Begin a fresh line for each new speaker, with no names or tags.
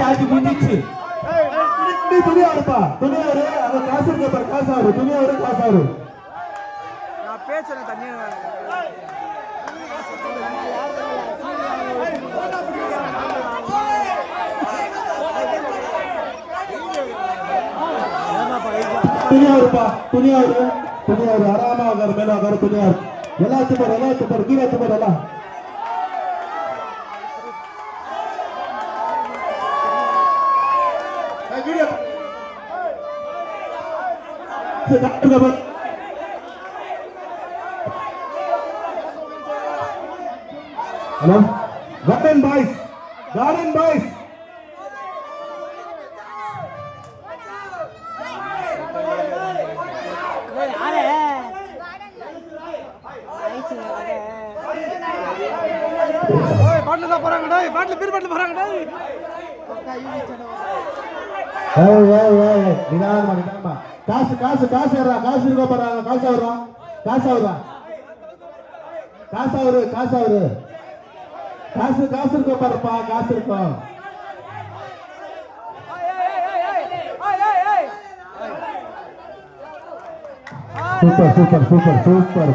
ஆச்சு முடிஞ்சிச்சு. துணியாருப்பா துணியாரு அந்த காசு இருக்க பாரு, காசாரு துணியாரு காசாரு.
நான் பேசுறேன் தண்ணி
துணியாருப்பா துணியாரு துணியாரு ஆறாம ஆகாரு மேல ஆகாரு துணியாரு எல்லாத்துக்கும் பாரு எல்லாத்துக்கும் பாரு கீழே பாரு எல்லாம் hello garden boys garden boys
bottle தான் போறாங்கடா பாட்டில் பீர் பாட்டில் போறாங்கடா
காசு காசு காசு ஏறா காசு இருக்க போறாங்க காசு ஆகுறா காசு ஆகுறா காசு ஆகுது காசு ஆகுது காசு காசு இருக்க பாருப்பா காசு இருக்கும் சூப்பர் சூப்பர் சூப்பர் சூப்பர்